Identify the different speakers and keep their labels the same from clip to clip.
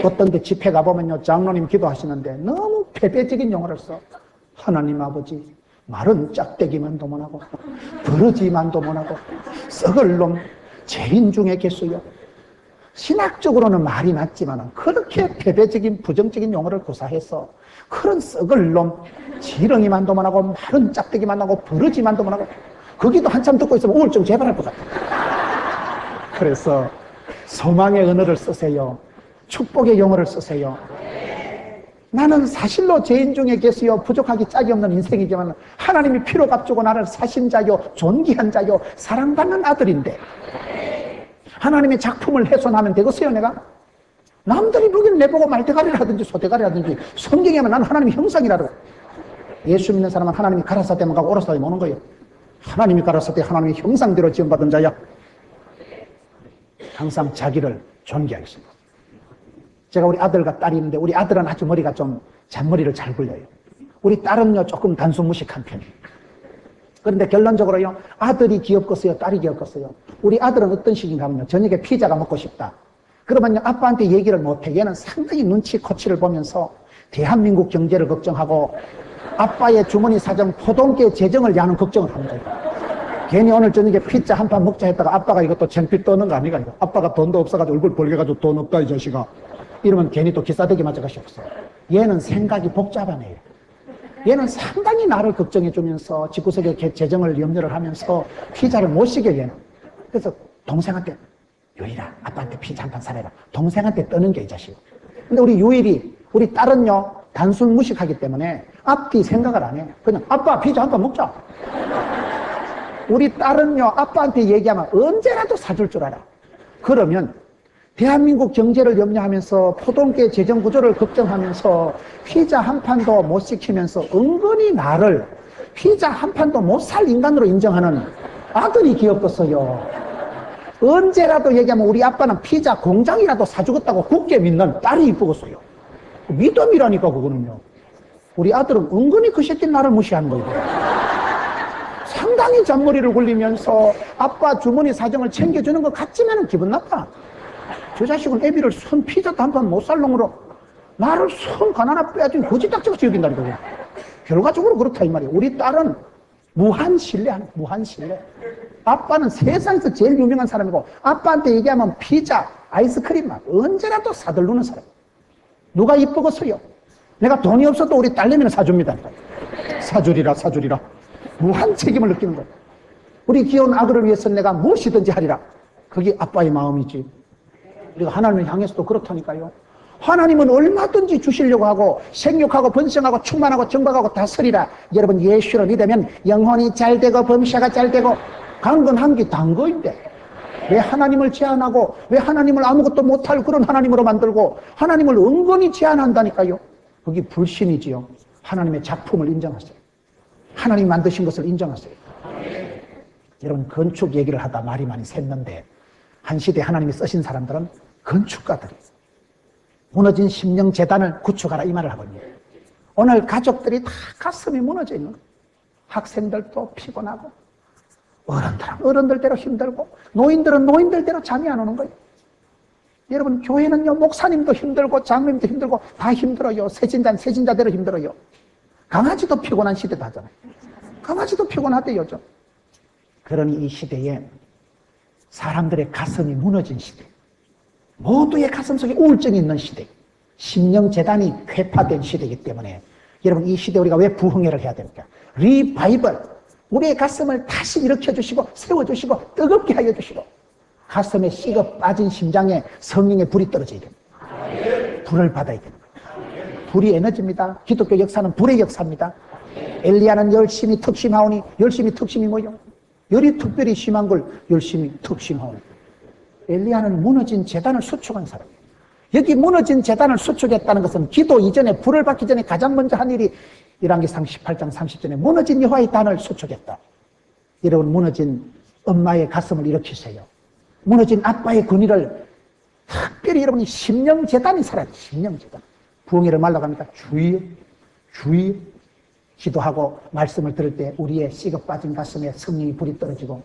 Speaker 1: 어떤 데 집회 가보면요, 장로님 기도하시는데 너무 패배적인 용어를 써. 하나님 아버지, 말은 짝대기만도 못하고 버러지만도 못하고 썩을 놈 죄인 중에 계수요. 신학적으로는 말이 맞지만 그렇게 패배적인 부정적인 용어를 구사해서 그런 썩을 놈, 지렁이만도 못하고 말은 짝대기만 하고 버러지만도 못하고, 거기도 한참 듣고 있으면 우울증 재발할 것 같아. 그래서 소망의 언어를 쓰세요. 축복의 용어를 쓰세요. 나는 사실로 죄인 중에 계시요 부족하기 짝이 없는 인생이지만 하나님이 피로 값주고 나를 사신 자요 존귀한 자요 사랑받는 아들인데 하나님의 작품을 훼손하면 되겠어요? 내가? 남들이 보기엔 내보고 말대가리를 하든지 소대가리를 하든지 성경에 하면 나는 하나님의 형상이라고. 예수 믿는 사람은 하나님이 가라사대만 가고 오라사대 오는 거예요. 하나님이 가라사대 하나님의 형상대로 지원받은 자야. 항상 자기를 존귀하겠습니다. 제가 우리 아들과 딸이 있는데 우리 아들은 아주 머리가 좀 잔머리를 잘 굴려요. 우리 딸은요 조금 단순무식한 편이에요. 그런데 결론적으로요, 아들이 귀엽겠어요, 딸이 귀엽겠어요? 우리 아들은 어떤 식인가 하면요, 저녁에 피자가 먹고 싶다. 그러면요, 아빠한테 얘기를 못해. 얘는 상당히 눈치 코치를 보면서 대한민국 경제를 걱정하고 아빠의 주머니 사정, 포동계 재정을 야는 걱정을 하는 거예요. 괜히 오늘 저녁에 피자 한 판 먹자 했다가 아빠가 이것도 창피 떠는 거 아니가, 이거. 아빠가 돈도 없어가지고 얼굴 벌게가지고 돈 없다, 이 자식아. 이러면 괜히 또 기싸대기 맞을 것이 없어. 얘는 생각이 복잡한 애예요. 얘는 상당히 나를 걱정해주면서 집구석에 재정을 염려를 하면서 피자를 못 시켜, 얘는. 그래서 동생한테, 유일아, 아빠한테 피자 한 판 사래라. 동생한테 떠는 게 이 자식. 근데 우리 유일이, 우리 딸은요, 단순 무식하기 때문에 앞뒤 생각을 안 해. 그냥, 아빠, 피자 한 판 먹자. 우리 딸은요, 아빠한테 얘기하면 언제라도 사줄 줄 알아. 그러면, 대한민국 경제를 염려하면서 포동계 재정 구조를 걱정하면서 피자 한 판도 못 시키면서 은근히 나를 피자 한 판도 못 살 인간으로 인정하는 아들이 귀엽겠어요. 언제라도 얘기하면 우리 아빠는 피자 공장이라도 사주겠다고 굳게 믿는 딸이 이쁘겠어요. 믿음이라니까 그거는요. 우리 아들은 은근히 그 새끼 나를 무시하는 거예요. 상당히 잔머리를 굴리면서 아빠 주머니 사정을 챙겨주는 것 같지만 기분 나빠. 저 자식은 애비를 손 피자도 한 판 못 살 놈으로 나를 손 가난한 빼앗긴 거지딱지같이 여긴다니까요. 결과적으로 그렇다 이 말이에요. 우리 딸은 무한 신뢰하는, 무한 신뢰. 아빠는 세상에서 제일 유명한 사람이고 아빠한테 얘기하면 피자, 아이스크림만 언제라도 사들르는 사람. 누가 이쁘겠어요? 내가 돈이 없어도 우리 딸내미는 사줍니다. 사주리라, 사주리라. 무한 책임을 느끼는 거예요. 우리 귀여운 아들을 위해서 내가 무엇이든지 하리라. 그게 아빠의 마음이지. 우리가 하나님을 향해서도 그렇다니까요. 하나님은 얼마든지 주시려고 하고 생육하고 번성하고 충만하고 정박하고 다스리라. 여러분, 예수를 믿으면 영혼이 잘되고 범사가 잘되고 강건한 게 단 거인데 왜 하나님을 제한하고 왜 하나님을 아무것도 못할 그런 하나님으로 만들고 하나님을 은근히 제한한다니까요. 그게 불신이지요. 하나님의 작품을 인정하세요. 하나님 만드신 것을 인정하세요. 여러분, 건축 얘기를 하다 말이 많이 샜는데 한 시대 하나님이 쓰신 사람들은 건축가들이에요. 무너진 심령재단을 구축하라 이 말을 하거든요. 오늘 가족들이 다 가슴이 무너져 있는 거예요. 학생들도 피곤하고 어른들은 어른들대로 힘들고 노인들은 노인들대로 잠이 안 오는 거예요. 여러분, 교회는요, 목사님도 힘들고 장로님도 힘들고 다 힘들어요. 세진자는 세진자대로 힘들어요. 강아지도 피곤한 시대다 하잖아요. 강아지도 피곤하대 요즘. 그러니 이 시대에 사람들의 가슴이 무너진 시대, 모두의 가슴 속에 우울증이 있는 시대, 심령재단이 회파된 시대이기 때문에 여러분, 이 시대에 우리가 왜 부흥회를 해야 됩니까? 리바이벌, 우리의 가슴을 다시 일으켜주시고 세워주시고 뜨겁게 하여 주시고 가슴에 식어 빠진 심장에 성령의 불이 떨어져야 됩니다. 불을 받아야 됩니다. 불이 에너지입니다. 기독교 역사는 불의 역사입니다. 엘리야는 열심히 특심하오니 열심히 특심이 뭐요? 열이 특별히 심한 걸 열심히 특심하오니. 엘리야는 무너진 제단을 수축한 사람이에요. 여기 무너진 제단을 수축했다는 것은 기도 이전에 불을 받기 전에 가장 먼저 한 일이 열왕기상 18장 30절에 무너진 여호와의 단을 수축했다. 여러분, 무너진 엄마의 가슴을 일으키세요. 무너진 아빠의 권위를 특별히 여러분이 심령재단이 살아야 돼요. 심령재단. 부흥회를 말라고 합니까? 주여, 주여. 기도하고 말씀을 들을 때 우리의 식어 빠진 가슴에 성령의 불이 떨어지고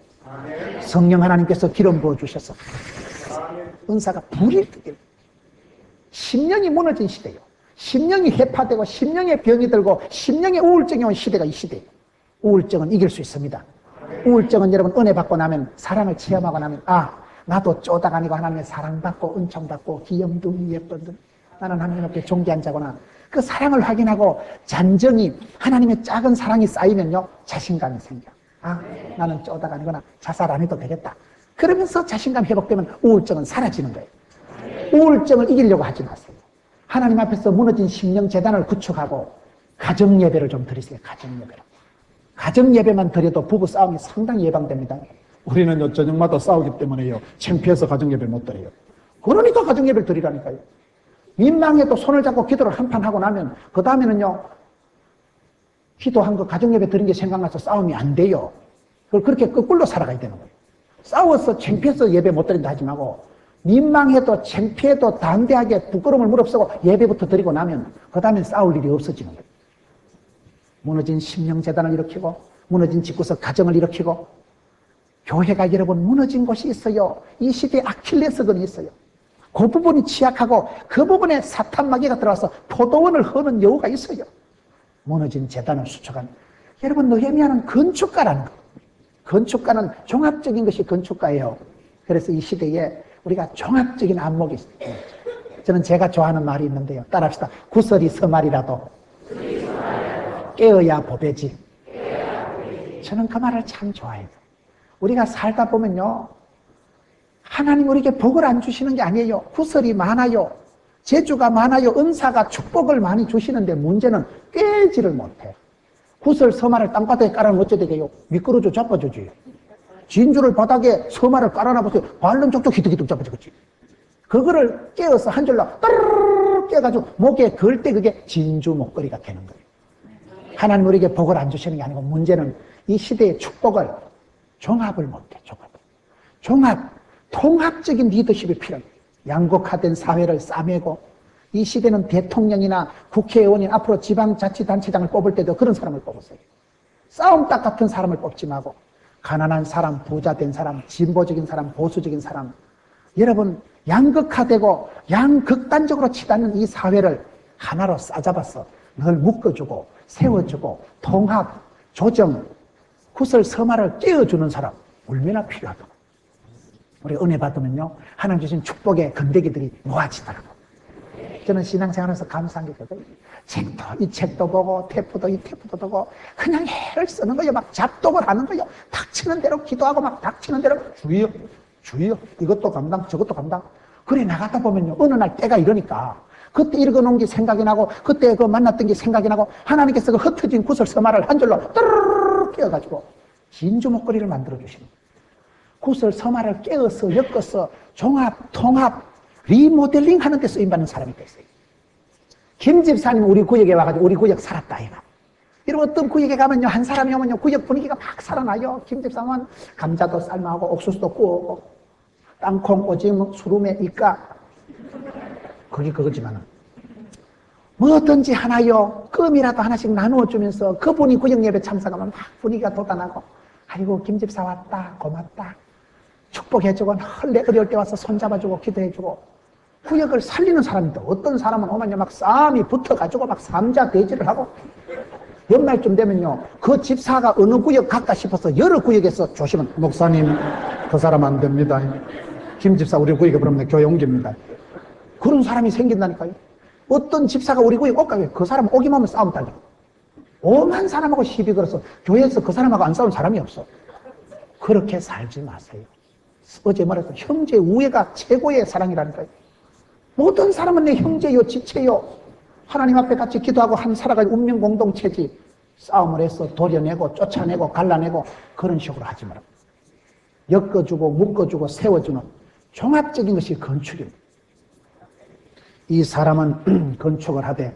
Speaker 1: 성령 하나님께서 기름 부어주셔서 은사가 불이 뜨게 심령이 무너진 시대예요. 심령이 해파되고 심령의 병이 들고 심령의 우울증이 온 시대가 이 시대예요. 우울증은 이길 수 있습니다. 우울증은 여러분 은혜 받고 나면, 사랑을 체험하고 나면, 아, 나도 쪼다가 아니고 하나님의 사랑받고 은총받고 귀염둥이 예쁜 나는 하나님 앞에 존귀한 자구나. 그 사랑을 확인하고 잔정이 하나님의 작은 사랑이 쌓이면요, 자신감이 생겨. 아, 나는 쪼다가 아니구나. 자살 안 해도 되겠다. 그러면서 자신감 회복되면 우울증은 사라지는 거예요. 우울증을 이기려고 하지 마세요. 하나님 앞에서 무너진 심령 재단을 구축하고 가정 예배를 좀 드리세요. 가정 예배를. 가정 예배만 드려도 부부 싸움이 상당히 예방됩니다. 우리는요, 저녁마다 싸우기 때문에요, 창피해서 가정 예배 못 드려요. 그러니까 가정 예배를 드리라니까요. 민망해도 손을 잡고 기도를 한판 하고 나면 그 다음에는요, 기도한 거 가정 예배 드린 게 생각나서 싸움이 안 돼요. 그걸 그렇게 거꾸로 살아가야 되는 거예요. 싸워서 창피해서 예배 못 드린다 하지 말고, 민망해도 창피해도 담대하게 부끄러움을 무릅쓰고 예배부터 드리고 나면 그 다음엔 싸울 일이 없어지는 거예요. 무너진 심령재단을 일으키고 무너진 집구석 가정을 일으키고, 교회가 여러분 무너진 곳이 있어요. 이 시대에 아킬레스건이 있어요. 그 부분이 취약하고 그 부분에 사탄 마귀가 들어와서 포도원을 허는 여우가 있어요. 무너진 재단을 수축한, 여러분 느헤미야는 건축가라는 거. 건축가는 종합적인 것이 건축가예요. 그래서 이 시대에 우리가 종합적인 안목이 있어요. 저는 제가 좋아하는 말이 있는데요, 따라합시다. 구설이 서말이라도 깨어야 보배지. 저는 그 말을 참 좋아해요. 우리가 살다 보면요, 하나님 우리에게 복을 안 주시는 게 아니에요. 구설이 많아요. 재주가 많아요. 은사가 축복을 많이 주시는데 문제는 깨지를 못해. 구설 서말을 땅바닥에 깔아놓으면 어째 되게요? 미끄러져 자빠져지. 진주를 바닥에 서말을 깔아놔보세요. 발른 쪽쪽 히득히득 자빠지겠지. 그거를 깨어서 한 줄로 따르르 깨가지고 목에 걸 때 그게 진주 목걸이가 되는 거예요. 하나님 우리에게 복을 안 주시는 게 아니고, 문제는 이 시대의 축복을 종합을 못해. 종합, 통합적인 리더십이 필요해요. 양극화된 사회를 싸매고, 이 시대는 대통령이나 국회의원이 앞으로 지방자치단체장을 뽑을 때도 그런 사람을 뽑으세요. 싸움닭 같은 사람을 뽑지 말고, 가난한 사람, 부자된 사람, 진보적인 사람, 보수적인 사람, 여러분 양극화되고 양극단적으로 치닫는 이 사회를 하나로 싸잡아서 늘 묶어주고 세워주고 통합, 조정, 구설 서말을 깨워주는 사람 얼마나 필요하다. 우리 은혜 받으면요, 하나님 주신 축복의 건더기들이 모아지더라고. 저는 신앙생활에서 감사한 게 그거예요. 책도 이 책도 보고 테프도 이 테프도 보고 그냥 해를 쓰는 거예요. 막 잡독을 하는 거예요. 닥치는 대로 기도하고 막 닥치는 대로 주여 주여 이것도 감당 저것도 감당. 그래 나가다 보면요, 어느 날 때가 이러니까 그때 읽어놓은 게 생각이 나고 그때 그 만났던 게 생각이 나고, 하나님께서 그 흩어진 구설 서말을 한 줄로 따르르르 깨어가지고 진주 목걸이를 만들어주시는 거예요. 구설 서말을 깨어서 엮어서 종합, 통합, 리모델링 하는 데 쓰임받는 사람이 됐어요. 김 집사님 우리 구역에 와가지고 우리 구역 살았다 이가. 이런 어떤 구역에 가면요, 한 사람이 오면요, 구역 분위기가 막 살아나요. 김 집사님은 감자도 삶아오고 옥수수도 구워오고 땅콩, 오징어, 수루메, 이까, 그게 그거지만은 뭐든지 하나요, 껌이라도 하나씩 나누어주면서 그분이 구역 예배 참석하면 막 분위기가 돋아나고, 아이고 김 집사 왔다 고맙다 축복해주고, 헐레 어려울 때 와서 손잡아주고 기도해주고, 구역을 살리는 사람인데 어떤 사람은 오면요 막 싸움이 붙어가지고 막 삼자대지를 하고, 연말쯤 되면요 그 집사가 어느 구역 갈까 싶어서 여러 구역에서 조심은 목사님 그 사람 안 됩니다, 김 집사 우리 구역에 그러면 교회 옮깁니다, 그런 사람이 생긴다니까요. 어떤 집사가 우리 구역에 올까, 그 사람 오기만 하면 싸움 달려. 오만 사람하고 시비 걸어서 교회에서 그 사람하고 안 싸운 사람이 없어. 그렇게 살지 마세요. 어제 말했던 형제 우애가 최고의 사랑이라니까요. 모든 사람은 내 형제요 지체요, 하나님 앞에 같이 기도하고 한 살아가지고 운명 공동체지, 싸움을 해서 도려내고 쫓아내고 갈라내고 그런 식으로 하지 마라. 엮어주고 묶어주고 세워주는 종합적인 것이 건축입니다. 이 사람은 건축을 하되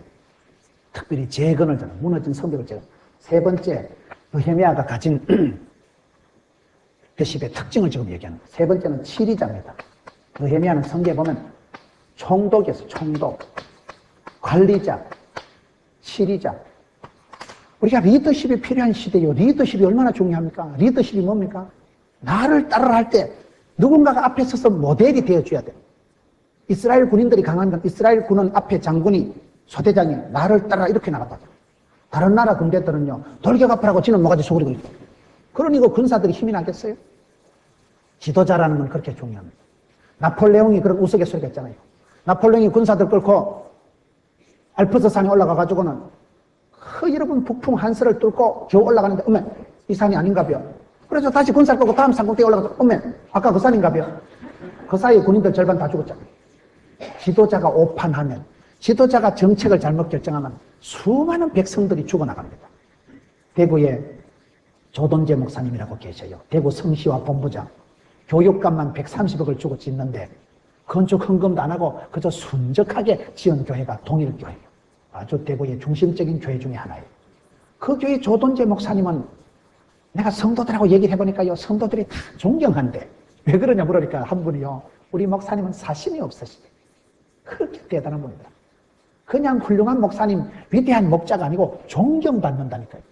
Speaker 1: 특별히 재건을 저는 무너진 성벽을 재건. 세 번째, 느헤미야가 가진 벼십의 특징을 지금 얘기하는 거예요. 세 번째는 치리자입니다. 느헤미야는 성경에 보면 총독이었어요. 총독, 관리자, 치리자. 우리가 리더십이 필요한 시대예요. 리더십이 얼마나 중요합니까? 리더십이 뭡니까? 나를 따르라 할 때 누군가가 앞에 서서 모델이 되어줘야 돼요. 이스라엘 군인들이 강한 건 이스라엘 군은 앞에 장군이 소대장이 나를 따라 이렇게 나갔다. 다른 나라 군대들은요 돌격 앞으라고 지는 뭐가지 소리고 있고. 그러니 그 군사들이 힘이 나겠어요? 지도자라는 건 그렇게 중요합니다. 나폴레옹이 그런 우스갯소리가 있잖아요. 나폴레옹이 군사들 끌고 알프스 산에 올라가가지고는 여러분 북풍 한스를 뚫고 겨우 올라가는데 어메 이 산이 아닌가벼. 그래서 다시 군사를 끌고 다음 산꼭대기에 올라가서 어메 아까 그 산인가벼. 그 사이에 군인들 절반 다 죽었잖아요. 지도자가 오판하면, 지도자가 정책을 잘못 결정하면 수많은 백성들이 죽어나갑니다. 대구에 조동재 목사님이라고 계셔요. 대구 성시와 본부장. 교육감만 130억을 주고 짓는데 건축 헌금도 안 하고 그저 순적하게 지은 교회가 동일교회예요. 아주 대구의 중심적인 교회 중에 하나예요. 그 교회 조동재 목사님은 내가 성도들하고 얘기를 해보니까요, 성도들이 다 존경한대. 왜 그러냐 물으니까 한 분이요, 우리 목사님은 사심이 없으시대. 그렇게 대단한 분이다. 그냥 훌륭한 목사님, 위대한 목자가 아니고 존경받는다니까요.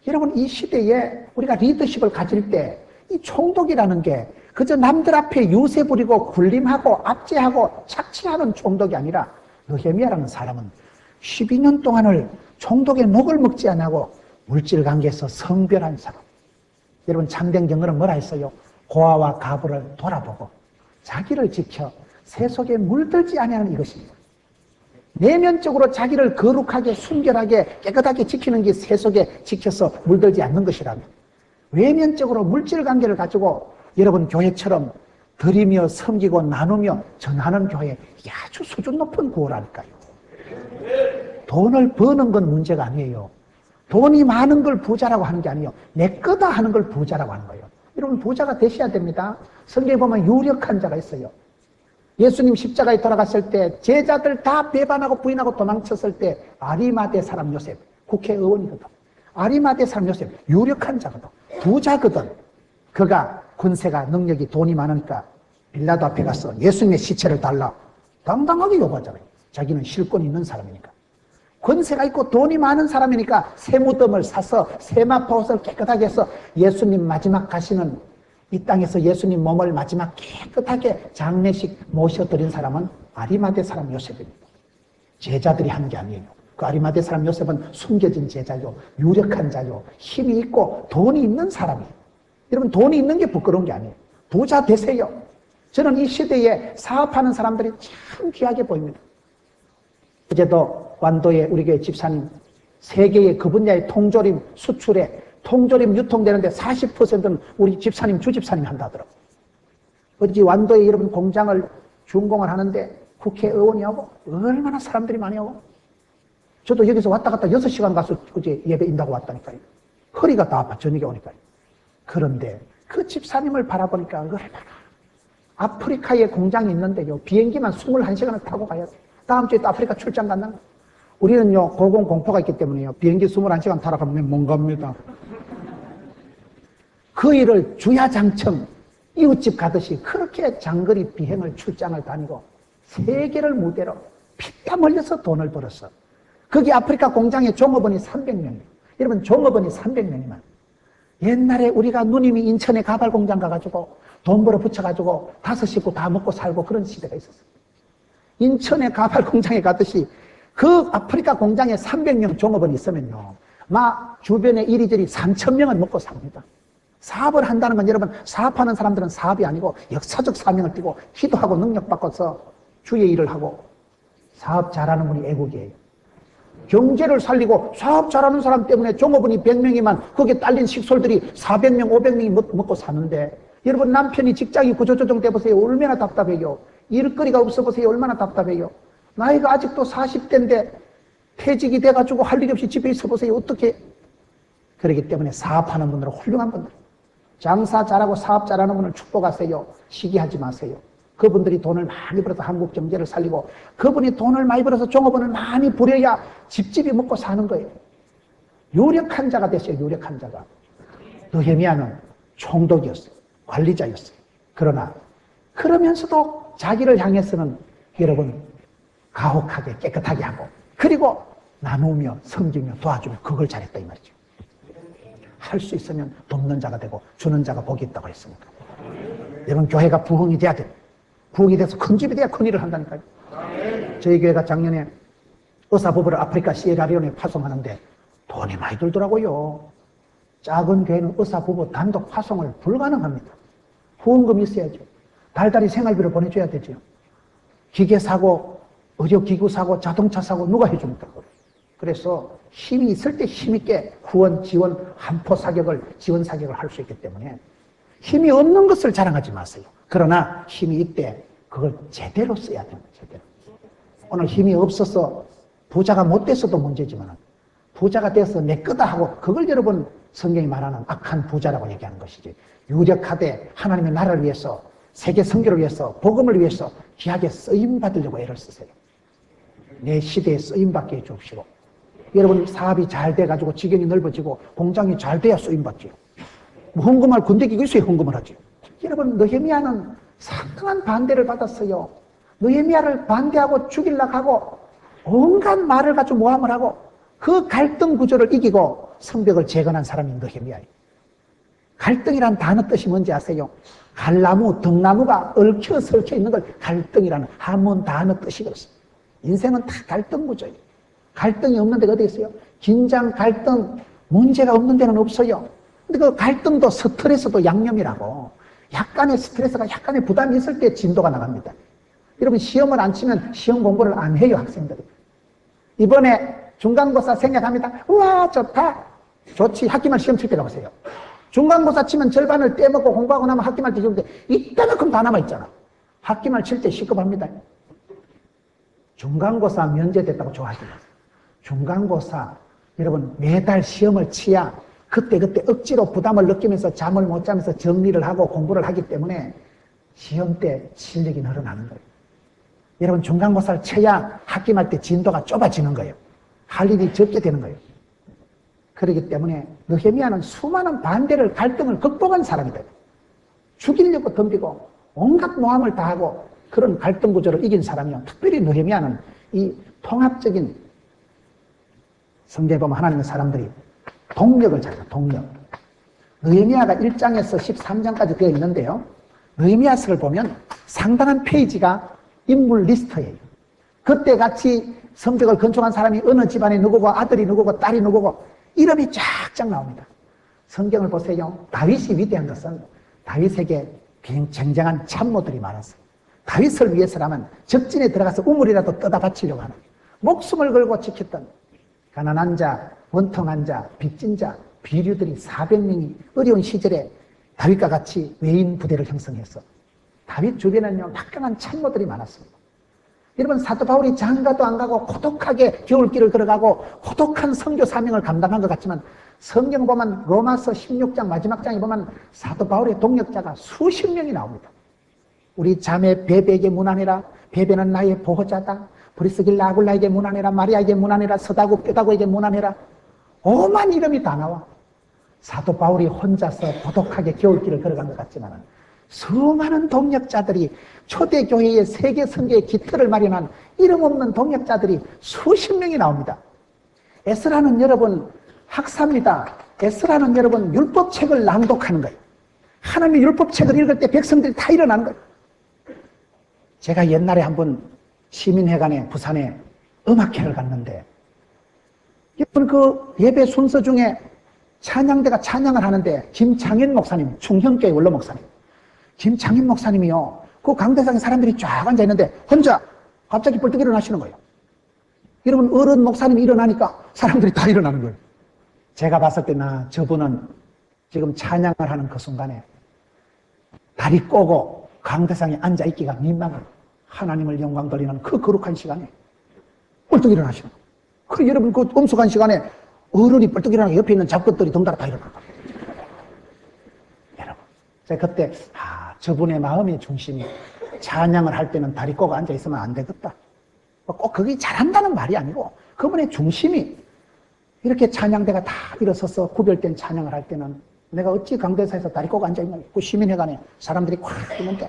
Speaker 1: 여러분, 이 시대에 우리가 리더십을 가질 때 이 총독이라는 게 그저 남들 앞에 유세 부리고 군림하고 압제하고 착취하는 총독이 아니라, 느헤미야라는 사람은 12년 동안을 총독의 녹을 먹지 않고 물질 관계에서 성별한 사람. 여러분, 참된 경건은 뭐라 했어요? 고아와 가부를 돌아보고 자기를 지켜 세속에 물들지 아니하는 이것입니다. 내면적으로 자기를 거룩하게 순결하게 깨끗하게 지키는 게 세속에 지켜서 물들지 않는 것이라면, 외면적으로 물질 관계를 가지고 여러분 교회처럼 드리며 섬기고 나누며 전하는 교회, 아주 수준 높은 구호라니까요. 돈을 버는 건 문제가 아니에요. 돈이 많은 걸 부자라고 하는 게 아니에요. 내 거다 하는 걸 부자라고 하는 거예요. 여러분, 부자가 되셔야 됩니다. 성경에 보면 유력한 자가 있어요. 예수님 십자가에 돌아갔을 때 제자들 다 배반하고 부인하고 도망쳤을 때 아리마대 사람 요셉, 국회의원이거든. 아리마대 사람 요셉, 유력한 자거든. 부자거든. 그가 군세가 능력이 돈이 많으니까 빌라도 앞에 가서 예수님의 시체를 달라. 당당하게 요구하잖아요. 자기는 실권이 있는 사람이니까. 권세가 있고 돈이 많은 사람이니까 세무덤을 사서 세마포옷을 깨끗하게 해서 예수님 마지막 가시는 이 땅에서 예수님 몸을 마지막 깨끗하게 장례식 모셔드린 사람은 아리마대 사람 요셉입니다. 제자들이 한 게 아니에요. 그 아리마대 사람 요셉은 숨겨진 제자요, 유력한 자요, 힘이 있고 돈이 있는 사람이에요. 여러분, 돈이 있는 게 부끄러운 게 아니에요. 부자 되세요. 저는 이 시대에 사업하는 사람들이 참 귀하게 보입니다. 어제도 완도에 우리 교회 집사님 세계의 그 분야의 통조림 수출에 통조림 유통되는데 40%는 우리 집사님, 주집사님이 한다더라고요. 어제 완도에 여러분 공장을 준공을 하는데 국회의원이 하고 얼마나 사람들이 많이 하고, 저도 여기서 왔다 갔다 6시간 가서 어제 예배 인다고 왔다니까요. 허리가 다 아파, 저녁에 오니까요. 그런데 그 집사님을 바라보니까 얼마나, 아프리카에 공장이 있는데요, 비행기만 21시간을 타고 가야 돼요. 다음 주에 또 아프리카 출장 간다는 거예요. 우리는요, 고공공포가 있기 때문에요, 비행기 21시간 타러 가면 못 갑니다. 그 일을 주야장청 이웃집 가듯이 그렇게 장거리 비행을 출장을 다니고 세계를 무대로 피땀 흘려서 돈을 벌었어. 거기 아프리카 공장의 종업원이 300명이에요. 여러분, 종업원이 300명이면 옛날에 우리가 누님이 인천에 가발 공장 가가지고 돈 벌어 붙여가지고 5 식구 다 먹고 살고 그런 시대가 있었어요. 인천의 가발 공장에 가듯이 그 아프리카 공장에 300명 종업원이 있으면요, 막 주변에 이리저리 3,000명은 먹고 삽니다. 사업을 한다는 건 여러분, 사업하는 사람들은 사업이 아니고 역사적 사명을 띠고 기도하고 능력 바꿔서 주의 일을 하고, 사업 잘하는 분이 애국이에요. 경제를 살리고 사업 잘하는 사람 때문에 종업원이 100명이면 거기에 딸린 식솔들이 400명, 500명이 먹고 사는데, 여러분 남편이 직장이 구조조정 돼 보세요. 얼마나 답답해요. 일거리가 없어 보세요. 얼마나 답답해요. 나이가 아직도 40대인데 퇴직이 돼가지고 할 일이 없이 집에 있어 보세요. 어떻게. 그렇기 때문에 사업하는 분들은 훌륭한 분들, 장사 잘하고 사업 잘하는 분을 축복하세요. 시기하지 마세요. 그분들이 돈을 많이 벌어서 한국 경제를 살리고, 그분이 돈을 많이 벌어서 종업원을 많이 부려야 집집이 먹고 사는 거예요. 유력한 자가 됐어요. 유력한 자가. 느헤미야는 총독이었어요. 관리자였어요. 그러나 그러면서도 자기를 향해서는 여러분 가혹하게 깨끗하게 하고, 그리고 나누며 섬기며 도와주며, 그걸 잘했다 이 말이죠. 할 수 있으면 돕는 자가 되고 주는 자가 복이 있다고 했으니까. 여러분, 교회가 부흥이 돼야 돼요. 부흥이 돼서 큰 집이 돼야 큰 일을 한다니까요. 저희 교회가 작년에 의사부부를 아프리카 시에라리온에 파송하는데 돈이 많이 들더라고요. 작은 교회는 의사부부 단독 파송을 불가능합니다. 후원금이 있어야죠. 달달이 생활비를 보내줘야 되죠. 기계사고, 의료기구사고, 자동차사고 누가 해줍니까? 그래서 힘이 있을 때 힘있게 후원, 지원, 한포 사격을, 지원 사격을 할 수 있기 때문에 힘이 없는 것을 자랑하지 마세요. 그러나 힘이 있대 그걸 제대로 써야 됩니다. 제대로. 오늘 힘이 없어서 부자가 못 돼서도 문제지만 부자가 돼서 내 거다 하고 그걸 여러분 성경이 말하는 악한 부자라고 얘기하는 것이지. 유력하되 하나님의 나라를 위해서 세계 선교를 위해서 복음을 위해서 귀하게 쓰임받으려고 애를 쓰세요. 내 시대에 쓰임받게 해주시고 여러분 사업이 잘 돼가지고 지경이 넓어지고 공장이 잘 돼야 쓰임받지요. 뭐 헌금할 군대기가 있어야 헌금을 하지. 여러분 느헤미야는 상당한 반대를 받았어요. 느헤미야를 반대하고 죽이려고 하고 온갖 말을 가지고 모함을 하고 그 갈등 구조를 이기고 성벽을 재건한 사람이 느헤미야예요. 갈등이란 단어 뜻이 뭔지 아세요? 갈나무, 등나무가 얽혀 설켜 있는 걸 갈등이라는 한문 단어 뜻이 그렇습니다. 인생은 다 갈등 구조예요. 갈등이 없는 데가 어디 있어요? 긴장, 갈등, 문제가 없는 데는 없어요. 근데 그 갈등도 스트레스도 양념이라고. 약간의 스트레스가 약간의 부담이 있을 때 진도가 나갑니다. 여러분 시험을 안 치면 시험 공부를 안 해요, 학생들이. 이번에 중간고사 생략합니다. 우와 좋다. 좋지. 학기말 시험 칠 때가 보세요. 중간고사 치면 절반을 떼먹고 공부하고 나면 학기말 뒤집는데 이따만큼 다 남아있잖아. 학기말 칠 때 시급합니다. 중간고사 면제됐다고 좋아하지 마세요. 중간고사 여러분 매달 시험을 치야 그때 억지로 부담을 느끼면서 잠을 못 자면서 정리를 하고 공부를 하기 때문에 시험 때 실력이 늘어나는 거예요. 여러분 중간고사를 쳐야 학기말 때 진도가 좁아지는 거예요. 할 일이 적게 되는 거예요. 그렇기 때문에 느헤미야는 수많은 반대를 갈등을 극복한 사람이다. 죽이려고 덤비고 온갖 모함을 다하고 그런 갈등 구조를 이긴 사람이요. 특별히 느헤미야는 이 통합적인 성경에 보면 하나님의 사람들이 동력을 잘해요. 동력. 느헤미야가 1장에서 13장까지 되어 있는데요. 느헤미야서를 보면 상당한 페이지가 인물 리스트예요. 그때 같이 성벽을 건축한 사람이 어느 집안에 누구고 아들이 누구고 딸이 누구고 이름이 쫙쫙 나옵니다. 성경을 보세요. 다윗이 위대한 것은 다윗에게 쟁쟁한 참모들이 많았어요. 다윗을 위해서라면 적진에 들어가서 우물이라도 떠다 바치려고 하는 목숨을 걸고 지켰던 가난한 자, 원통한 자, 빚진 자, 비류들이 400명이 어려운 시절에 다윗과 같이 외인 부대를 형성해서 다윗 주변에는요 막강한 참모들이 많았습니다. 여러분 사도 바울이 장가도 안 가고 고독하게 겨울길을 걸어가고 고독한 선교 사명을 감당한 것 같지만 성경 보면 로마서 16장 마지막 장에 보면 사도 바울의 동역자가 수십 명이 나옵니다. 우리 자매 베베에게 문안해라. 베베는 나의 보호자다. 브리스길라 아굴라에게 문안해라. 마리아에게 문안해라. 서다구 뼈다구에게 문안해라. 오만 이름이 다 나와. 사도 바울이 혼자서 고독하게 겨울길을 걸어간 것 같지만 수많은 동역자들이 초대교회의 세계 선교의 기틀을 마련한 이름 없는 동역자들이 수십 명이 나옵니다. 에스라는 여러분 학사입니다. 에스라는 여러분 율법책을 낭독하는 거예요. 하나님의 율법책을 읽을 때 백성들이 다 일어나는 거예요. 제가 옛날에 한번 시민회관에 부산에 음악회를 갔는데 여러분 그 예배 순서 중에 찬양대가 찬양을 하는데 김창인 목사님, 충형교회 원로 목사님, 김창인 목사님이요 그 강대상에 사람들이 쫙 앉아있는데 혼자 갑자기 벌떡 일어나시는 거예요. 여러분 어른 목사님이 일어나니까 사람들이 다 일어나는 거예요. 제가 봤을 때 저분은 지금 찬양을 하는 그 순간에 다리 꼬고 강대상에 앉아있기가 민망한 하나님을 영광 돌리는 그 거룩한 시간에 벌떡 일어나시는 거예요. 그리고 여러분 그 엄숙한 시간에 어른이 벌떡 일어나고 옆에 있는 잡것들이 덩달아 다 일어나는 거예요. 여러분 제가 그때 저분의 마음의 중심이 찬양을 할 때는 다리 꼬고 앉아있으면 안 되겠다. 꼭 그게 잘한다는 말이 아니고 그분의 중심이 이렇게 찬양대가 다 일어서서 구별된 찬양을 할 때는 내가 어찌 강대사에서 다리 꼬고 앉아있냐. 그 시민회관에 사람들이 꽉 있는데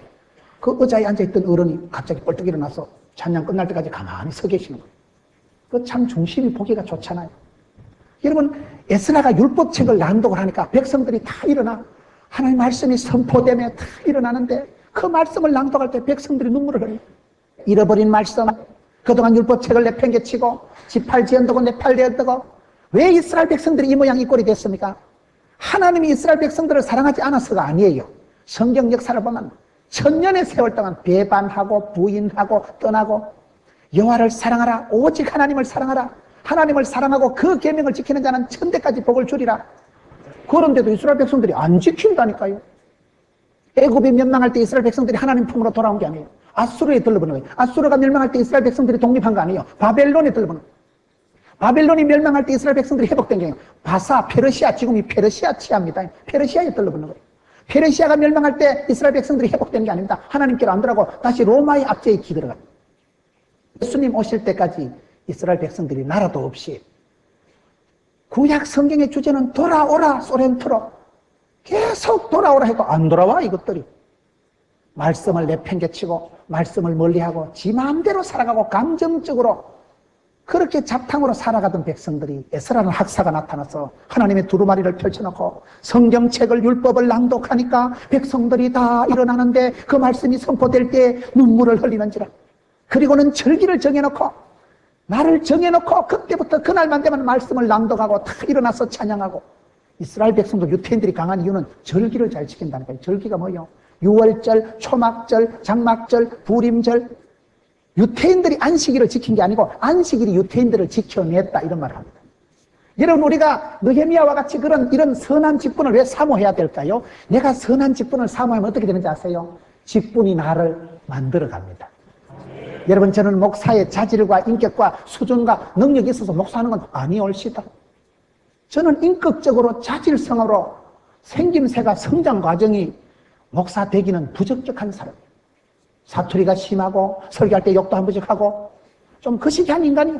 Speaker 1: 그 의자에 앉아있던 어른이 갑자기 벌떡 일어나서 찬양 끝날 때까지 가만히 서 계시는 거예요. 그 참 중심이 보기가 좋잖아요. 여러분 에스라가 율법책을 낭독을 하니까 백성들이 다 일어나 하나님 말씀이 선포되며 다 일어나는데 그 말씀을 낭독할 때 백성들이 눈물을 흘립니다. 잃어버린 말씀, 그동안 율법책을 내팽개치고 지팔지언되고 내팔되었다고 왜 이스라엘 백성들이 이 모양 이 꼴이 됐습니까? 하나님이 이스라엘 백성들을 사랑하지 않아서가 아니에요. 성경 역사를 보면 천년의 세월 동안 배반하고 부인하고 떠나고 여호와를 사랑하라, 오직 하나님을 사랑하라, 하나님을 사랑하고 그 계명을 지키는 자는 천대까지 복을 주리라. 그런데도 이스라엘 백성들이 안 지킨다니까요. 애굽이 멸망할 때 이스라엘 백성들이 하나님 품으로 돌아온 게 아니에요. 아수르에 들러보는 거예요. 아수르가 멸망할 때 이스라엘 백성들이 독립한 거 아니에요. 바벨론에 들러보는 거예요. 바벨론이 멸망할 때 이스라엘 백성들이 회복된 게 아니에요. 바사, 페르시아, 지금이 페르시아 치아입니다. 페르시아에 들러보는 거예요. 페르시아가 멸망할 때 이스라엘 백성들이 회복된 게 아닙니다. 하나님께로 안 들어가고 다시 로마의 압제에 기들어갑니다. 예수님 오실 때까지 이스라엘 백성들이 나라도 없이 구약 성경의 주제는 돌아오라 소렌토로 계속 돌아오라 해도 안 돌아와. 이것들이 말씀을 내팽개치고 말씀을 멀리하고 지 마음대로 살아가고 감정적으로 그렇게 잡탕으로 살아가던 백성들이 에스라는 학사가 나타나서 하나님의 두루마리를 펼쳐놓고 성경책을 율법을 낭독하니까 백성들이 다 일어나는데 그 말씀이 선포될 때 눈물을 흘리는지라. 그리고는 절기를 정해놓고 나를 정해놓고 그때부터 그날만 되면 말씀을 낭독하고 다 일어나서 찬양하고. 이스라엘 백성도 유태인들이 강한 이유는 절기를 잘 지킨다니까요. 절기가 뭐예요? 유월절, 초막절, 장막절, 부림절. 유태인들이 안식일을 지킨 게 아니고 안식일이 유태인들을 지켜냈다 이런 말을 합니다. 여러분 우리가 느헤미야와 같이 이런 선한 직분을 왜 사모해야 될까요? 내가 선한 직분을 사모하면 어떻게 되는지 아세요? 직분이 나를 만들어 갑니다. 여러분 저는 목사의 자질과 인격과 수준과 능력이 있어서 목사하는 건 아니올시다. 저는 인격적으로 자질성으로 생김새가 성장 과정이 목사 되기는 부적격한 사람. 사투리가 심하고 설교할 때 욕도 한 번씩 하고 좀 거시기한 인간이에요.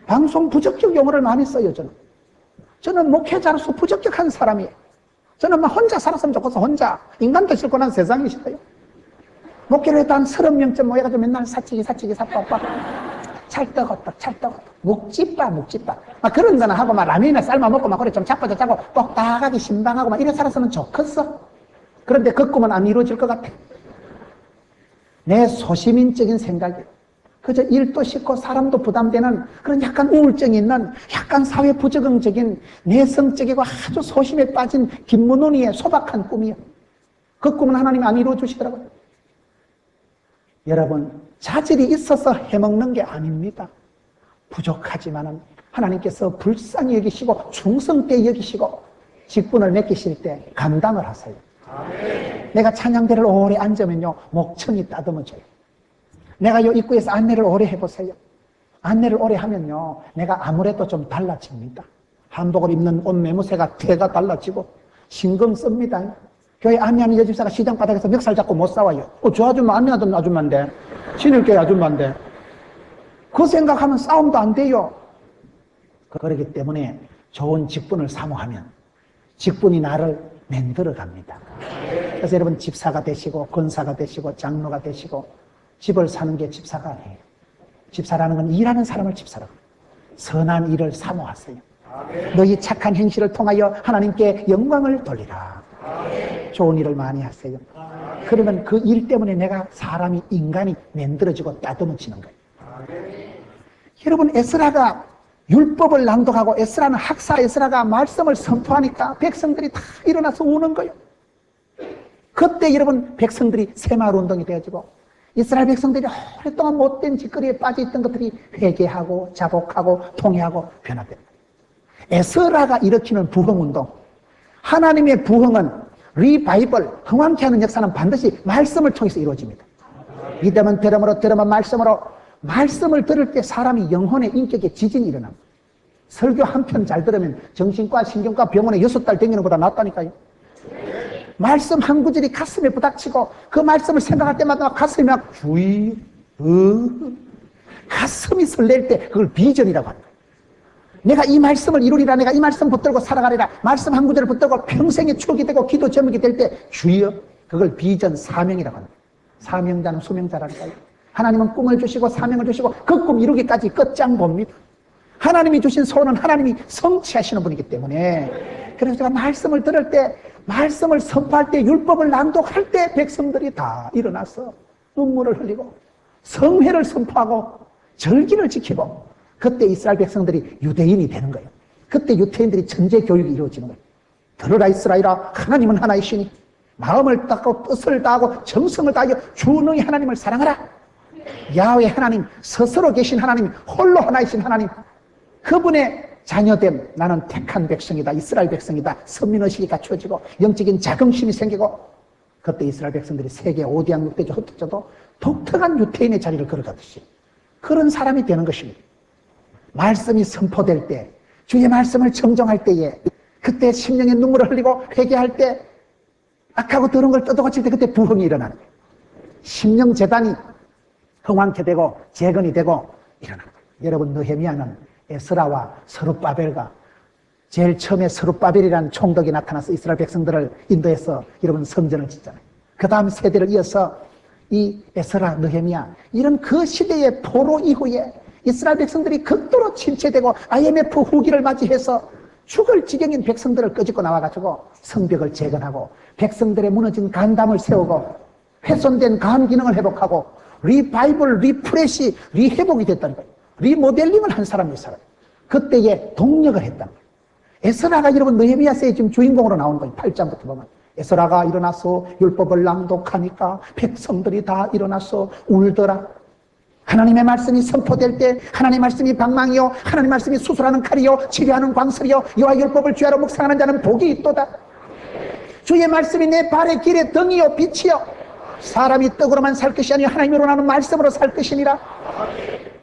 Speaker 1: 방송 부적격 용어를 많이 써요. 저는 목회자로서 부적격한 사람이에요. 저는 막 혼자 살았으면 좋겠어. 혼자 인간도 싫고 난 세상이 싫어요. 목회를 해도 한 30명쯤 모여가지고 맨날 사치기 사빠빠 찰떡어떡 묵찌빠 막 그런 거나 하고 막 라면이나 삶아 먹고 막 그래 좀 자빠져 자고 똑딱하게 신방하고 막 이래 살았으면 좋겠어. 그런데 그 꿈은 안 이루어질 것 같아. 내 소시민적인 생각이 그저 일도 싫고 사람도 부담되는 그런 약간 우울증이 있는 약간 사회 부적응적인 내성적이고 아주 소심에 빠진 김문훈이의 소박한 꿈이에요. 그 꿈은 하나님이 안 이루어 주시더라고요. 여러분 자질이 있어서 해먹는 게 아닙니다. 부족하지만은 하나님께서 불쌍히 여기시고 충성되게 여기시고 직분을 맡기실 때 감당을 하세요. 아멘. 내가 찬양대를 오래 앉으면요 목청이 따듬어져요. 내가 요 입구에서 안내를 오래 해보세요. 안내를 오래 하면요 내가 아무래도 좀 달라집니다. 한복을 입는 옷 매무새가 태가 달라지고 신경 씁니다. 교회 안내하는 여집사가 시장 바닥에서 멱살 잡고 못 싸워요. 저 아줌마 안내하던 아줌마인데 신일교회 아줌마인데 그 생각하면 싸움도 안 돼요. 그렇기 때문에 좋은 직분을 사모하면 직분이 나를 만들어 갑니다. 그래서 여러분 집사가 되시고 권사가 되시고 장로가 되시고 집을 사는 게 집사가 아니에요. 집사라는 건 일하는 사람을 집사라고 해요. 선한 일을 사모하세요. 너희 착한 행실을 통하여 하나님께 영광을 돌리라. 좋은 일을 많이 하세요. 그러면 그 일 때문에 내가 사람이 인간이 만들어지고 따듬어지는 거예요. 여러분 에스라가 율법을 낭독하고 에스라는 학사 에스라가 말씀을 선포하니까 백성들이 다 일어나서 우는 거예요. 그때 여러분 백성들이 새마을 운동이 되어지고 이스라엘 백성들이 오랫동안 못된 짓거리에 빠져있던 것들이 회개하고 자복하고 통회하고 변화됩니다. 에스라가 일으키는 부흥운동, 하나님의 부흥은 리바이벌, 흥왕케 하는 역사는 반드시 말씀을 통해서 이루어집니다. 믿음은 들음으로 들으면 말씀으로 말씀을 들을 때 사람이 영혼의 인격에 지진이 일어납니다. 설교 한 편 잘 들으면 정신과 신경과 병원에 6달 다니는 것보다 낫다니까요. 말씀 한 구절이 가슴에 부닥치고 그 말씀을 생각할 때마다 가슴이 막 가슴이 설렐 때 그걸 비전이라고 합니다. 내가 이 말씀을 이루리라, 내가 이 말씀 붙들고 살아가리라, 말씀 한 구절을 붙들고 평생의 추억이 되고 기도 제목이 될 때 주여, 그걸 비전 사명이라고 합니다. 사명자는 수명자라니까요. 하나님은 꿈을 주시고 사명을 주시고 그 꿈 이루기까지 끝장 봅니다. 하나님이 주신 소원은 하나님이 성취하시는 분이기 때문에 그래서 제가 말씀을 들을 때 말씀을 선포할 때, 율법을 낭독할 때 백성들이 다 일어나서 눈물을 흘리고 성회를 선포하고 절기를 지키고, 그때 이스라엘 백성들이 유대인이 되는 거예요. 그때 유대인들이 전제 교육이 이루어지는 거예요. 들으라 이스라엘아, 하나님은 하나이시니 마음을 다하고 뜻을 다하고 정성을 다하여 주 너희 하나님을 사랑하라. 야훼 하나님, 스스로 계신 하나님, 홀로 하나이신 하나님, 그분의 자녀됨, 나는 택한 백성이다, 이스라엘 백성이다, 선민의식이 갖추어지고 영적인 자긍심이 생기고, 그때 이스라엘 백성들이 세계 5대양 6대주 흩어져도 독특한 유태인의 자리를 걸어가듯이 그런 사람이 되는 것입니다. 말씀이 선포될 때, 주의 말씀을 정정할 때에, 그때 심령의 눈물을 흘리고 회개할 때, 악하고 더러운 걸 뜯어고칠 때, 그때 부흥이 일어나는 거예요. 심령재단이 흥왕케 되고 재건이 되고 일어나는 거예요. 여러분, 느헤미야는 에스라와 스룹바벨과 제일 처음에 스룹바벨이라는 총독이 나타나서 이스라엘 백성들을 인도해서 여러분 성전을 짓잖아요. 그 다음 세대를 이어서 이 에스라, 느헤미야, 이런 그 시대의 포로 이후에 이스라엘 백성들이 극도로 침체되고 IMF 후기를 맞이해서 죽을 지경인 백성들을 끄집고 나와가지고 성벽을 재건하고 백성들의 무너진 간담을 세우고 훼손된 간 기능을 회복하고 리바이벌, 리프레시, 리회복이 됐다는 거예요. 리모델링을 한 사람이 있어요. 그때에 동력을 했다는 거예요. 에스라가 여러분 느헤미야서의 지금 주인공으로 나오는 거예요. 8장부터 보면 에스라가 일어나서 율법을 낭독하니까 백성들이 다 일어나서 울더라. 하나님의 말씀이 선포될 때 하나님의 말씀이 방망이요 하나님의 말씀이 수술하는 칼이요 치료하는 광설이요 여호와의 율법을 주야로 묵상하는 자는 복이 있도다. 주의 말씀이 내 발의 길에 등이요 빛이요 사람이 떡으로만 살 것이 아니요 하나님으로 나는 말씀으로 살 것이니라.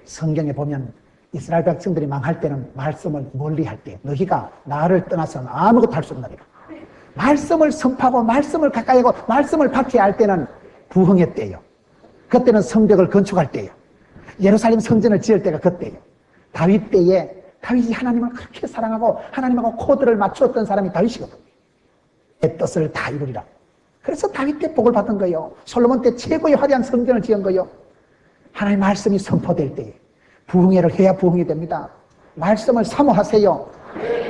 Speaker 1: 성경에 보면 이스라엘 백성들이 망할 때는 말씀을 멀리할 때, 너희가 나를 떠나서는 아무것도 할 수 없느니라. 말씀을 선포하고 말씀을 가까이 하고 말씀을 받게 할 때는 부흥의 때예요. 그때는 성벽을 건축할 때예요. 예루살렘 성전을 지을 때가 그때예요. 다윗 때에 다윗이 하나님을 그렇게 사랑하고 하나님하고 코드를 맞추었던 사람이 다윗이거든요. 내 뜻을 다 이루리라. 그래서 다윗 때 복을 받은 거예요. 솔로몬 때 최고의 화려한 성전을 지은 거예요. 하나님의 말씀이 선포될 때에 부흥회를 해야 부흥이 됩니다. 말씀을 사모하세요.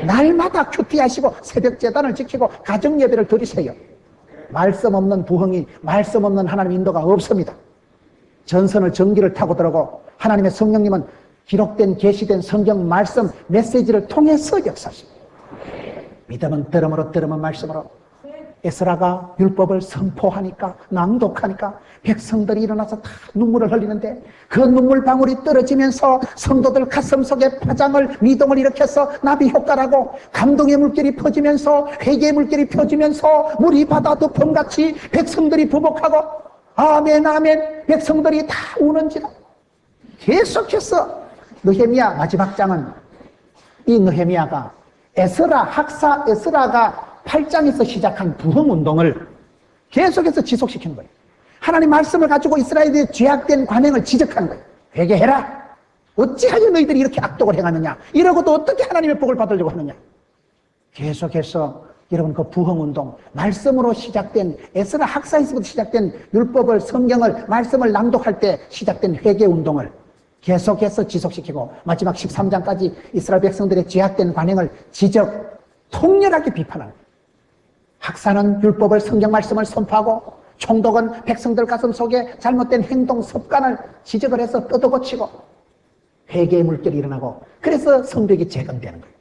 Speaker 1: 날마다 큐티하시고 새벽 제단을 지키고 가정 예배를 드리세요. 말씀 없는 부흥이, 말씀 없는 하나님 인도가 없습니다. 전선을 전기를 타고 들어오고 하나님의 성령님은 기록된 계시된 성경 말씀 메시지를 통해서 역사하십니다. 믿음은 들음으로, 들음은 말씀으로. 에스라가 율법을 선포하니까, 낭독하니까 백성들이 일어나서 다 눈물을 흘리는데 그 눈물 방울이 떨어지면서 성도들 가슴 속에 파장을, 미동을 일으켜서 나비 효과라고 감동의 물결이 퍼지면서 회개의 물결이 펴지면서 물이 바다 덮음같이 백성들이 부복하고 아멘 아멘 백성들이 다 우는지라. 계속해서 느헤미야 마지막 장은 이 느헤미야가 에스라, 학사 에스라가 8장에서 시작한 부흥운동을 계속해서 지속시키는 거예요. 하나님 말씀을 가지고 이스라엘의 죄악된 관행을 지적하는 거예요. 회개해라. 어찌하여 너희들이 이렇게 악독을 행하느냐. 이러고도 어떻게 하나님의 복을 받으려고 하느냐. 계속해서 여러분 그 부흥운동, 말씀으로 시작된 에스라 학사에서부터 시작된 율법을, 성경을, 말씀을 낭독할 때 시작된 회개운동을 계속해서 지속시키고 마지막 13장까지 이스라엘 백성들의 죄악된 관행을 지적, 통렬하게 비판하는 거예요. 학사는 율법을, 성경 말씀을 선포하고 총독은 백성들 가슴 속에 잘못된 행동, 습관을 지적을 해서 뜯어고치고 회개의 물결이 일어나고 그래서 성벽이 재건되는 거예요.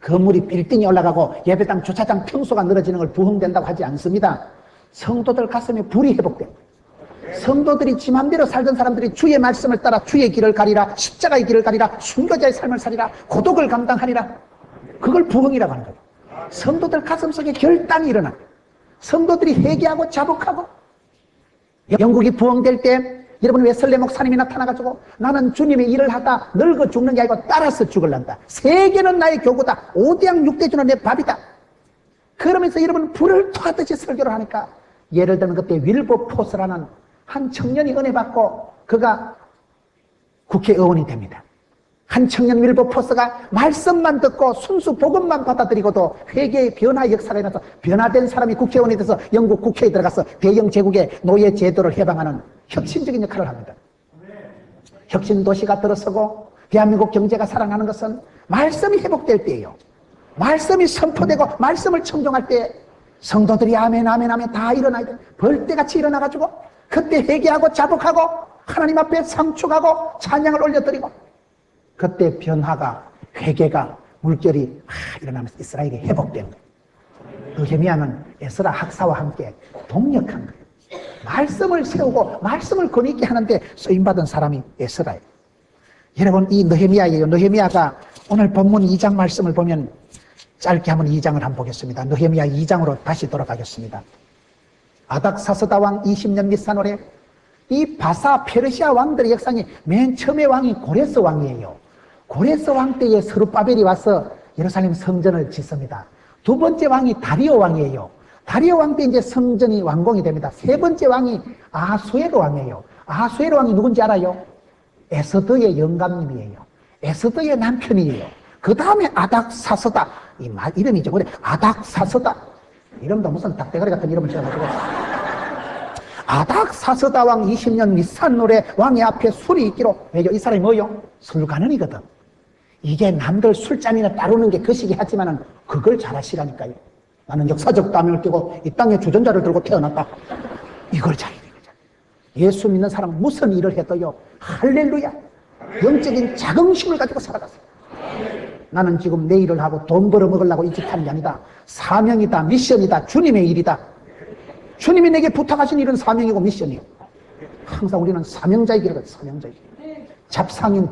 Speaker 1: 건물이 빌딩이 올라가고 예배당, 주차장 평수가 늘어지는 걸 부흥된다고 하지 않습니다. 성도들 가슴에 불이 회복돼요. 성도들이 지 맘대로 살던 사람들이 주의 말씀을 따라 주의 길을 가리라, 십자가의 길을 가리라, 순교자의 삶을 살리라, 고독을 감당하리라. 그걸 부흥이라고 하는 거예요. 성도들 가슴속에 결단이 일어나 성도들이 회개하고 자복하고. 영국이 부흥될 때 여러분 웨슬레 목사님이 나타나가지고 나는 주님의 일을 하다 늙어 죽는 게 아니고 따라서 죽을란다. 세계는 나의 교구다. 5대양 6대주는 내 밥이다. 그러면서 여러분 불을 토하듯이 설교를 하니까 예를 들면 그때 윌버포스라는 한 청년이 은혜 받고 그가 국회의원이 됩니다. 한 청년 윌버포스가 말씀만 듣고 순수 복음만 받아들이고도 회개의 변화 역사가 일어나서 변화된 사람이 국회의원이 돼서 영국 국회에 들어가서 대영 제국의 노예 제도를 해방하는 혁신적인 역할을 합니다. 혁신도시가 들어서고 대한민국 경제가 살아나는 것은 말씀이 회복될 때예요. 말씀이 선포되고 말씀을 청종할 때 성도들이 아멘 아멘 아멘 다 일어나야 돼. 벌떼같이 일어나가지고 그때 회개하고 자복하고 하나님 앞에 상축하고 찬양을 올려드리고, 그때 변화가, 회개가, 물결이 일어나면서 이스라엘이 회복된 거예요. 느헤미야는 에스라 학사와 함께 동력한 거예요. 말씀을 세우고 말씀을 권위있게 하는데 쓰임받은 사람이 에스라예요. 여러분, 이 느헤미야예요. 느헤미야가 오늘 본문 2장 말씀을 보면, 짧게 한번 2장을 한번 보겠습니다. 느헤미야 2장으로 다시 돌아가겠습니다. 아닥사스다 왕 20년 니산월에, 이 바사 페르시아 왕들의 역사에 맨 처음에 왕이 고레스 왕이에요. 고레스 왕 때에 스룹바벨이 와서 예루살렘 성전을 짓습니다. 두 번째 왕이 다리오 왕이에요. 다리오 왕 때 이제 성전이 완공이 됩니다. 세 번째 왕이 아하수에로 왕이에요. 아하수에로 왕이 누군지 알아요? 에스더의 영감님이에요. 에스더의 남편이에요. 그 다음에 아닥사스다. 이 이름이죠. 그래, 아닥사스다. 이름도 무슨 닭대가리 같은 이름을 지어가지고. 아닥사스다 왕 20년 니산월에 왕의 앞에 술이 있기로. 왜요? 이 사람이 뭐요? 술가는이거든. 이게 남들 술잔이나 따르는 게 거시기 하지만은 그걸 잘하시라니까요. 나는 역사적 다명을 띄고 이 땅에 주전자를 들고 태어났다. 이걸 잘해야 되죠. 예수 믿는 사람은 무슨 일을 해도요, 할렐루야, 영적인 자긍심을 가지고 살아갔어요. 나는 지금 내 일을 하고 돈 벌어 먹으려고 이 짓 하는 게 아니다. 사명이다, 미션이다, 주님의 일이다. 주님이 내게 부탁하신 일은 사명이고 미션이에요. 항상 우리는 사명자이기를 해요. 사명자이기. 잡상인,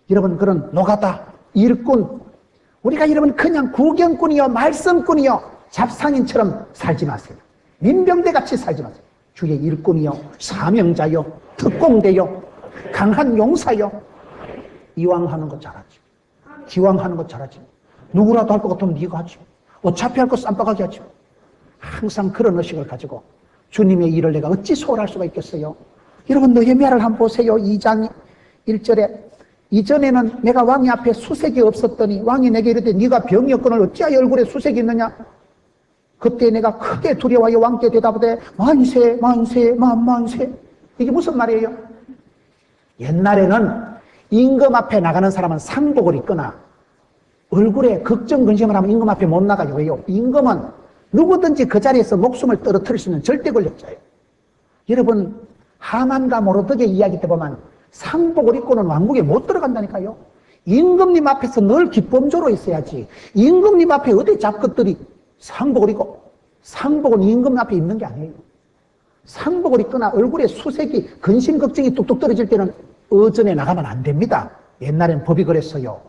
Speaker 1: 여러분, 그런 노가다, 일꾼, 우리가 여러분 그냥 구경꾼이요, 말씀꾼이요, 잡상인처럼 살지 마세요. 민병대같이 살지 마세요. 주의 일꾼이요, 사명자요, 특공대요, 강한 용사요. 이왕 하는 거 잘하지. 기왕 하는 거 잘하지. 누구라도 할 것 같으면 네가 하지. 어차피 할 거 쌈박하게 하지. 항상 그런 의식을 가지고 주님의 일을 내가 어찌 소홀할 수가 있겠어요. 여러분, 느헤미야를 한번 보세요. 2장 1절에 이전에는 내가 왕의 앞에 수색이 없었더니 왕이 내게 이르되 네가 병이었거늘 어찌하여 얼굴에 수색이 있느냐. 그때 내가 크게 두려워하여 왕께 대답하되 만세 만세 만세. 이게 무슨 말이에요? 옛날에는 임금 앞에 나가는 사람은 상복을 입거나 얼굴에 걱정 근심을 하면 임금 앞에 못 나가요. 왜요? 임금은 누구든지 그 자리에서 목숨을 떨어뜨릴 수 있는 절대 권력자예요. 여러분, 하만과 모르드게 이야기 때 보면 상복을 입고는 왕국에 못 들어간다니까요. 임금님 앞에서 늘 기쁨조로 있어야지. 임금님 앞에 어디 잡것들이 상복을 입고, 상복은 임금 앞에 입는 게 아니에요. 상복을 입거나 얼굴에 수색이, 근심 걱정이 뚝뚝 떨어질 때는 어전에 나가면 안 됩니다. 옛날엔 법이 그랬어요.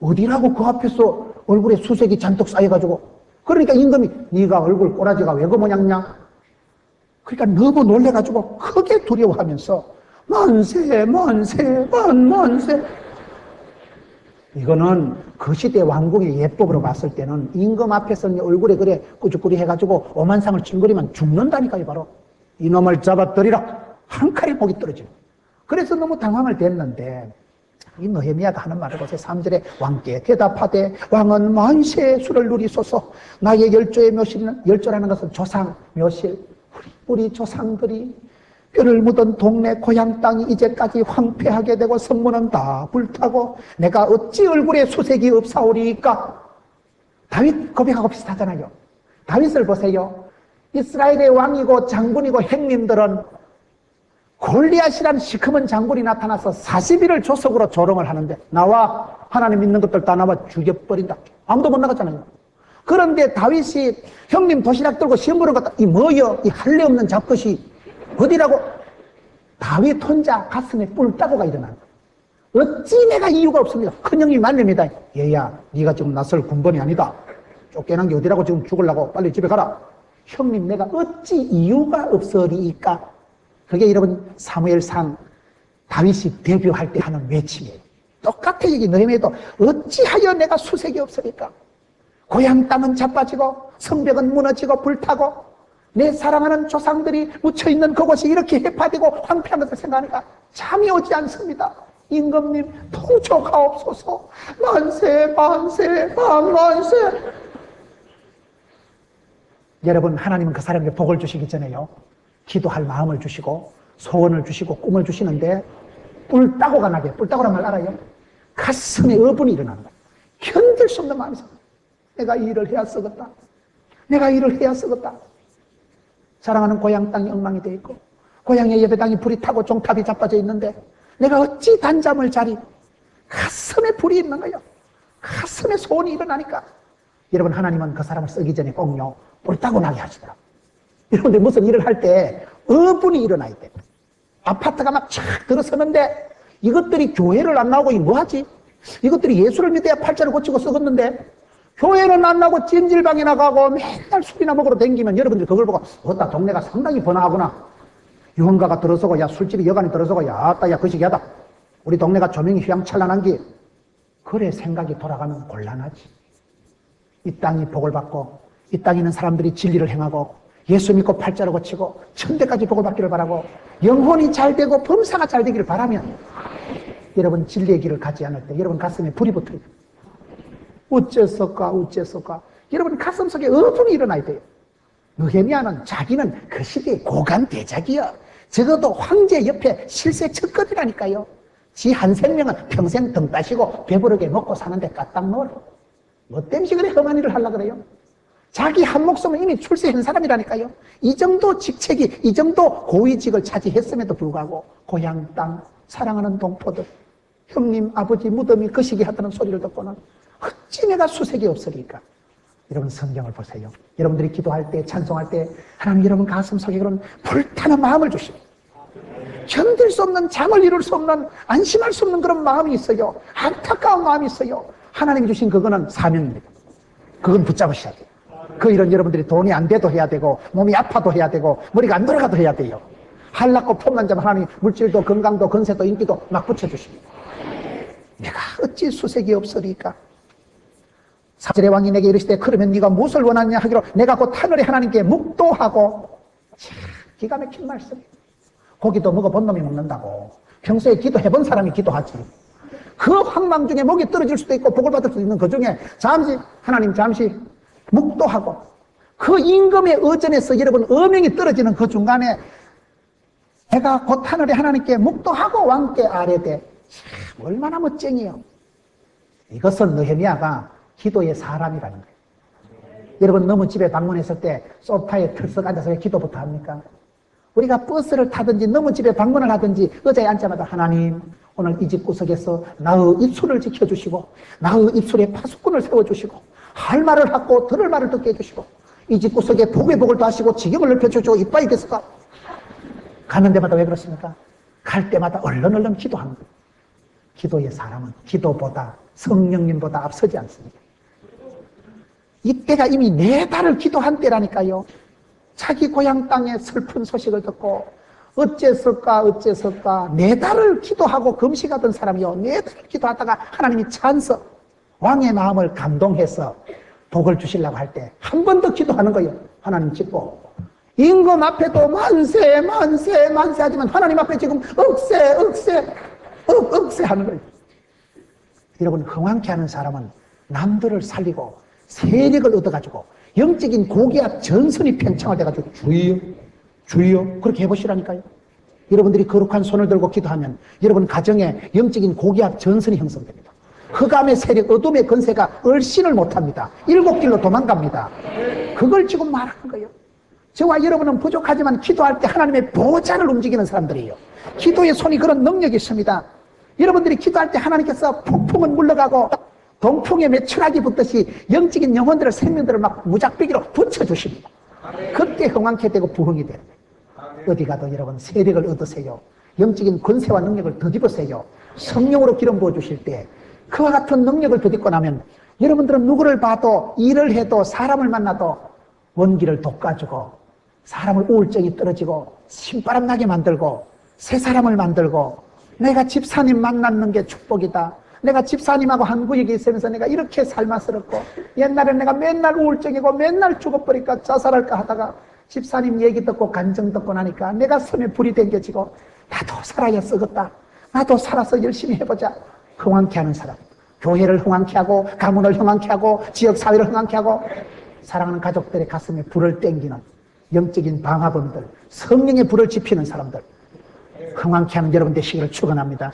Speaker 1: 어디라고 그 앞에서 얼굴에 수색이 잔뜩 쌓여가지고, 그러니까 임금이 네가 얼굴 꼬라지가 왜 그 모양냐? 그러니까 너무 놀래가지고 크게 두려워하면서 만세 만세 만세. 이거는 그 시대 왕국의 예법으로 봤을 때는 임금 앞에서 얼굴에 그래 꾸죽꾸리 해가지고 오만상을 찡그리면 죽는다니까요. 바로 이놈을 잡아들이라 한 칼에 목이 떨어지는. 그래서 너무 당황을 됐는데 이 느헤미야가 하는 말을 보세요. 3절에 왕께 대답하되 왕은 만세의 수를 누리소서. 나의 열조의 묘실은, 열조라는 것은 조상 묘실, 우리 조상들이 뼈를 묻은 동네 고향 땅이 이제까지 황폐하게 되고 성문은 다 불타고 내가 어찌 얼굴에 수색이 없사오리까. 다윗 고백하고 비슷하잖아요. 다윗을 보세요. 이스라엘의 왕이고 장군이고 형님들은 골리앗이라는 시커먼 장군이 나타나서 40일을 조석으로 조롱을 하는데 나와 하나님 믿는 것들 다 나와 죽여버린다. 아무도 못 나갔잖아요. 그런데 다윗이 형님 도시락 들고 시험 보는 것다. 이 뭐여? 이 할례 없는 잡것이 어디라고? 다윗 혼자 가슴에 뿔 따고가 일어난 거예요. 어찌 내가 이유가 없습니다. 큰형님이 말립니다. 얘야, 네가 지금 낯설 군번이 아니다. 쫓겨난 게 어디라고 지금 죽으려고. 빨리 집에 가라. 형님, 내가 어찌 이유가 없으리까? 그게 여러분 사무엘상 다윗이 데뷔할 때 하는 외침이에요. 똑같아. 여기 느헤미야도 어찌하여 내가 수색이 없으리까? 고향 땅은 자빠지고 성벽은 무너지고 불타고 내 사랑하는 조상들이 묻혀있는 그곳이 이렇게 해파되고 황폐한 것을 생각하니까 잠이 오지 않습니다. 임금님 통촉하옵소서. 만세 만세 만세. 여러분, 하나님은 그 사람에게 복을 주시기 전에요, 기도할 마음을 주시고 소원을 주시고 꿈을 주시는데 뿔따고가 나게. 뿔따고란 말 알아요? 가슴에 어분이 일어나는 거예요. 견딜 수 없는 마음이 있어요. 내가 이 일을 해야 쓰겠다. 내가 일을 해야 쓰겠다. 사랑하는 고향 땅이 엉망이 되어 있고 고향의 예배당이 불이 타고 종탑이 자빠져 있는데 내가 어찌 단잠을 자리. 가슴에 불이 있는 거예요. 가슴에 소원이 일어나니까 여러분, 하나님은 그 사람을 쓰기 전에 꼭요 불 타고 나게 하시더라. 여러분들 무슨 일을 할 때 어분이 일어나야 돼. 아파트가 막 쫙 들어서는데 이것들이 교회를 안 나오고 뭐하지? 이것들이 예수를 믿어야 팔자를 고치고 썩었는데 교회는 안 나오고 찜질방에 나가고 맨날 술이나 먹으러 다니면 여러분들 그걸 보고 어따 동네가 상당히 번화하구나. 유흥가가 들어서고 야 술집이 여간이 들어서고 야 아따 야 거시기하다. 우리 동네가 조명이 휘황찬란한 게 그래 생각이 돌아가면 곤란하지. 이 땅이 복을 받고 이 땅에 있는 사람들이 진리를 행하고 예수 믿고 팔자를 고치고 천대까지 복을 받기를 바라고 영혼이 잘 되고 범사가 잘 되기를 바라면 여러분 진리의 길을 가지 않을 때 여러분 가슴에 불이 붙어요. 어째서까 어째서까 여러분 가슴속에 어둠이 일어나야 돼요. 느헤미야는 자기는 그 시대의 고관대작이야. 적어도 황제 옆에 실세 척거리라니까요. 지 한 생명은 평생 등 따시고 배부르게 먹고 사는데 까딱 넣어라. 뭐 땜시 그래 험한 일을 하려고 그래요? 자기 한 목숨은 이미 출세한 사람이라니까요. 이 정도 직책이 이 정도 고위직을 차지했음에도 불구하고 고향 땅 사랑하는 동포들 형님 아버지 무덤이 거시기 하다는 소리를 듣고는 어찌 내가 수색이 없으리까. 여러분 성경을 보세요. 여러분들이 기도할 때 찬송할 때 하나님 여러분 가슴속에 그런 불타는 마음을 주십니다. 견딜 수 없는 잠을 이룰 수 없는 안심할 수 없는 그런 마음이 있어요. 안타까운 마음이 있어요. 하나님이 주신 그거는 사명입니다. 그건 붙잡으셔야 돼요. 그 일은 여러분들이 돈이 안 돼도 해야 되고 몸이 아파도 해야 되고 머리가 안 돌아가도 해야 돼요. 한락고 폼난 자면 하나님 물질도 건강도 건세도 인기도 막 붙여주십니다. 내가 어찌 수색이 없으리까. 사절의 왕이 내게 이르시되 그러면 네가 무엇을 원하느냐 하기로 내가 곧 하늘의 하나님께 묵도하고. 참 기가 막힌 말씀. 고기도 먹어본 놈이 먹는다고. 평소에 기도해본 사람이 기도하지. 그 황망 중에 목이 떨어질 수도 있고 복을 받을 수도 있는 그 중에 잠시 하나님 잠시 묵도하고 그 임금의 의전에서 여러분 어명이 떨어지는 그 중간에 내가 곧 하늘의 하나님께 묵도하고 왕께 아뢰되. 참 얼마나 멋쟁이요. 이것은 느헤미야가 기도의 사람이라는 거예요. 여러분 너무 집에 방문했을 때 소파에 털썩 앉아서 왜 기도부터 합니까? 우리가 버스를 타든지 너무 집에 방문을 하든지 의자에 앉자마자 하나님 오늘 이 집 구석에서 나의 입술을 지켜주시고 나의 입술에 파수꾼을 세워주시고 할 말을 하고 들을 말을 듣게 해주시고 이 집 구석에 복의 복을 더하시고 지경을 넓혀주시고 이빨이 됐을까? 가는 데마다 왜 그렇습니까? 갈 때마다 얼른 기도하는 거예요. 기도의 사람은 기도보다 성령님보다 앞서지 않습니다. 이때가 이미 4달을 기도한 때라니까요. 자기 고향 땅의 슬픈 소식을 듣고 어째서까 4달을 기도하고 금식하던 사람이요. 4달을 기도하다가 하나님이 찬서 왕의 마음을 감동해서 복을 주시려고 할 때 한 번 더 기도하는 거예요. 하나님 짓고 임금 앞에도 만세 하지만 하나님 앞에 지금 억세 하는 거예요. 여러분 흥황케 하는 사람은 남들을 살리고 세력을 얻어가지고 영적인 고기압 전선이 팽창을 돼가지고 주여 그렇게 해보시라니까요. 여러분들이 거룩한 손을 들고 기도하면 여러분 가정에 영적인 고기압 전선이 형성됩니다. 흑암의 세력 어둠의 건세가 얼씬을 못합니다. 7길로 도망갑니다. 그걸 지금 말하는 거예요. 저와 여러분은 부족하지만 기도할 때 하나님의 보좌를 움직이는 사람들이에요. 기도의 손이 그런 능력이 있습니다. 여러분들이 기도할 때 하나님께서 폭풍은 물러가고 동풍에 매출하기 붙듯이 영적인 영혼들을 생명들을 막 무작배기로 붙여주십니다. 그때 흥황케 되고 부흥이 되는 거예요. 어디 가도 여러분 세력을 얻으세요. 영적인 권세와 능력을 덧입으세요. 성령으로 기름 부어주실 때 그와 같은 능력을 덧입고 나면 여러분들은 누구를 봐도 일을 해도 사람을 만나도 원기를 돋궈주고 사람을 우울증이 떨어지고 신바람 나게 만들고 새 사람을 만들고 내가 집사님 만나는 게 축복이다. 내가 집사님하고 한 구역에 있으면서 내가 이렇게 살맛스럽고 옛날에 내가 맨날 우울증이고 맨날 죽어버릴까 자살할까 하다가 집사님 얘기 듣고 간증 듣고 나니까 내가 섬에 불이 댕겨지고 나도 살아야 쓰겠다. 나도 살아서 열심히 해보자. 흥황케 하는 사람. 교회를 흥황케 하고 가문을 흥황케 하고 지역사회를 흥황케 하고 사랑하는 가족들의 가슴에 불을 땡기는 영적인 방화범들 성령의 불을 지피는 사람들 흥황케 하는 여러분 되시기를 축원합니다.